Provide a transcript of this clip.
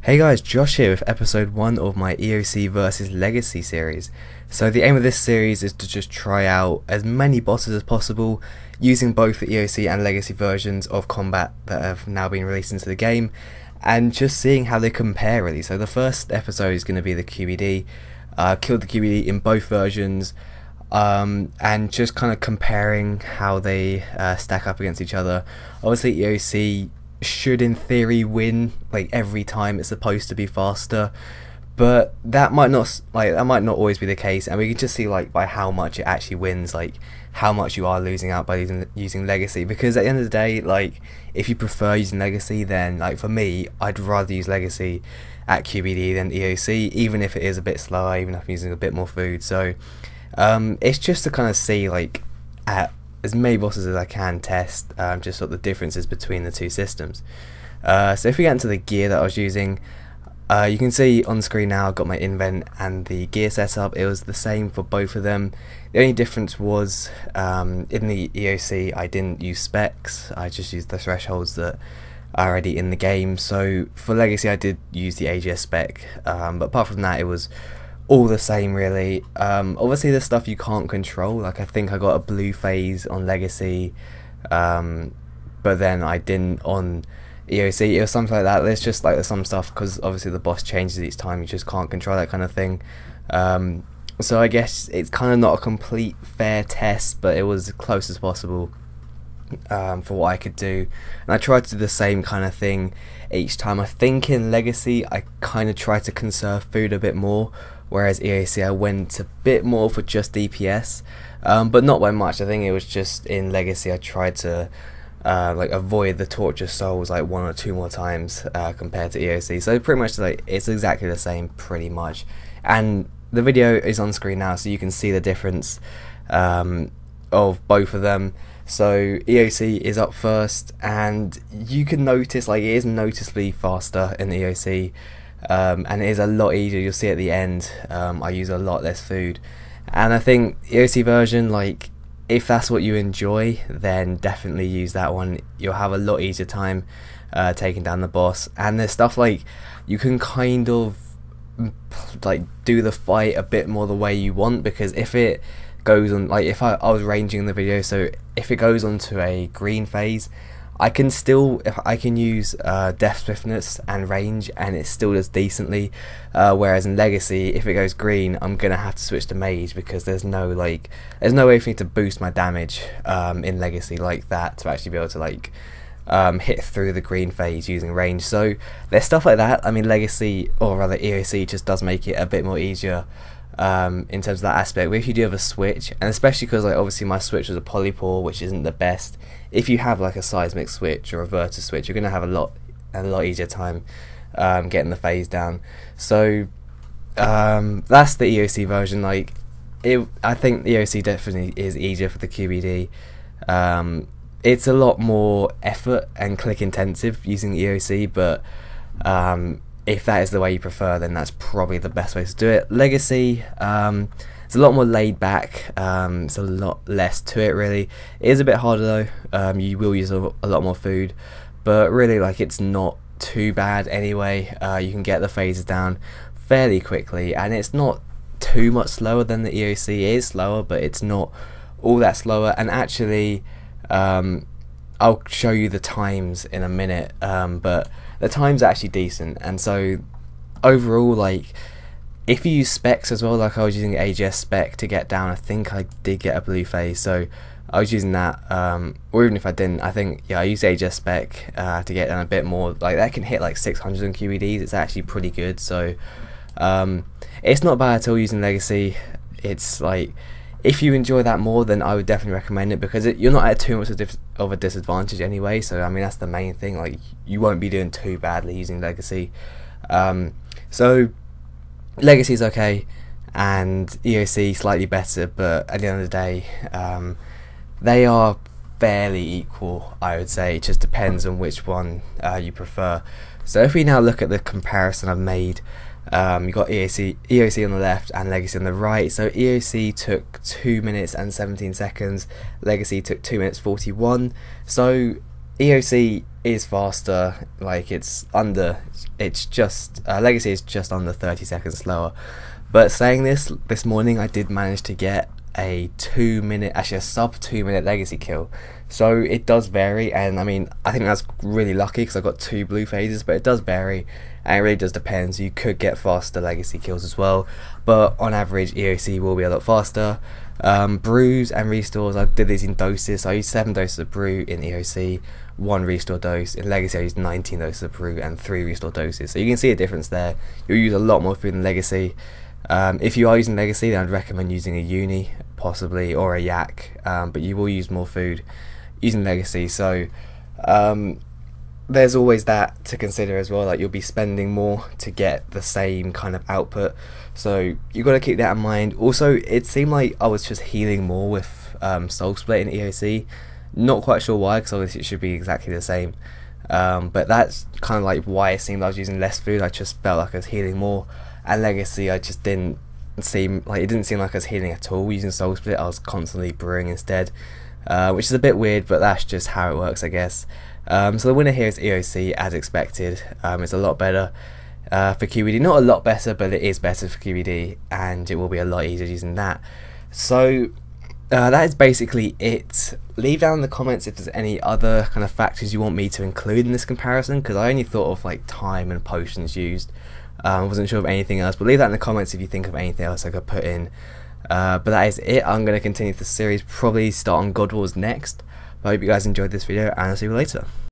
Hey guys, Josh here with episode 1 of my EOC versus Legacy series. So the aim of this series is to just try out as many bosses as possible using both the EOC and Legacy versions of combat that have now been released into the game, and just seeing how they compare really. So the first episode is going to be the QBD, killed the QBD in both versions, and just kind of comparing how they stack up against each other. Obviously EOC should in theory win like every time, it's supposed to be faster, but that might not always be the case, and we can just see like by how much it actually wins, like how much you are losing out by using Legacy. Because at the end of the day, like if you prefer using Legacy, then like for me, I'd rather use Legacy at QBD than EOC, even if it is a bit slower, even if I'm using a bit more food. So it's just to kind of see like at as many bosses as I can test, just sort of the differences between the two systems. So if we get into the gear that I was using, you can see on screen now I've got my invent and the gear setup. It was the same for both of them. The only difference was in the EOC I didn't use specs, I just used the thresholds that are already in the game. So for Legacy I did use the AGS spec, but apart from that it was all the same really. Obviously the stuff you can't control, like I think I got a blue phase on Legacy, but then I didn't on EOC. It was something like that. There's just like some stuff, because obviously the boss changes each time, you just can't control that kind of thing. So I guess it's kind of not a complete fair test, but it was as close as possible for what I could do, and I tried to do the same kind of thing each time. I think in Legacy I kind of tried to conserve food a bit more, whereas EOC I went a bit more for just DPS, but not by much. I think it was just in Legacy I tried to like avoid the torture souls like 1 or 2 more times compared to EOC. So pretty much like it's exactly the same pretty much, and the video is on screen now so you can see the difference of both of them. So EOC is up first, and you can notice like it is noticeably faster in the EOC, and it is a lot easier. You'll see at the end I use a lot less food, and I think EOC version, like if that's what you enjoy, then definitely use that one. You'll have a lot easier time taking down the boss, and there's stuff like you can kind of like do the fight a bit more the way you want, because if it goes on, like if I was ranging in the video, so if it goes onto a green phase, I can use death swiftness and range, and it still does decently, whereas in Legacy if it goes green I'm gonna have to switch to mage, because there's no way for me to boost my damage in Legacy like that to actually be able to like hit through the green phase using range. So there's stuff like that. I mean Legacy, or rather EOC, just does make it a bit more easier in terms of that aspect. But if you do have a switch, and especially because like obviously my switch was a polypore, which isn't the best, if you have like a seismic switch or a verter switch, you're gonna have a lot easier time getting the phase down. So that's the EOC version. Like I think the EOC definitely is easier for the QBD. It's a lot more effort and click intensive using the EOC, but if that is the way you prefer, then that's probably the best way to do it. Legacy, it's a lot more laid back, it's a lot less to it really. It is a bit harder though, you will use a lot more food, but really like it's not too bad anyway. You can get the phases down fairly quickly, and it's not too much slower than the EOC. It is slower, but it's not all that slower, and actually I'll show you the times in a minute, but the times are actually decent. And so overall, like if you use specs as well, like I was using AGS spec to get down, I think I did get a blue phase, so I was using that, or even if I didn't, I think yeah I used AGS spec to get down a bit more. Like that can hit like 600 on QBDs, it's actually pretty good. So it's not bad at all using Legacy. It's like if you enjoy that more, then I would definitely recommend it, because you're not at too much of a disadvantage anyway. So I mean that's the main thing, like you won't be doing too badly using Legacy. So Legacy is okay, and EOC slightly better, but at the end of the day they are fairly equal, I would say. It just depends on which one you prefer. So if we now look at the comparison I've made, you've got EOC on the left and Legacy on the right. So EOC took 2 minutes and 17 seconds, Legacy took 2 minutes 41. So EOC is faster. Like Legacy is just under 30 seconds slower. But saying this morning I did manage to get a 2 minute, actually a sub 2 minute Legacy kill. So it does vary, and I mean, I think that's really lucky because I got 2 blue phases, but it does vary and it really does depend. So you could get faster Legacy kills as well, but on average EOC will be a lot faster. Brews and restores, I did these in doses. So I used 7 doses of brew in EOC, 1 restore dose. In Legacy I used 19 doses of brew and 3 restore doses. So you can see a difference there. You'll use a lot more food in Legacy. If you are using Legacy, then I'd recommend using a uni possibly, or a yak, but you will use more food using Legacy. So there's always that to consider as well, like you'll be spending more to get the same kind of output, so you've got to keep that in mind. Also, it seemed like I was just healing more with Soul Split in EOC. Not quite sure why, because obviously it should be exactly the same, but that's kind of like why it seemed I was using less food. I just felt like I was healing more. And Legacy, I just didn't seem like I was healing at all using Soul Split. I was constantly brewing instead, which is a bit weird, but that's just how it works, I guess. So the winner here is EOC, as expected. It's a lot better for QBD. Not a lot better, but it is better for QBD, and it will be a lot easier using that. So that is basically it. Leave down in the comments if there's any other kind of factors you want me to include in this comparison, because I only thought of like time and potions used. I wasn't sure of anything else, but leave that in the comments if you think of anything else I could put in. But that is it. I'm going to continue the series, probably start on God Wars next. But I hope you guys enjoyed this video, and I'll see you later.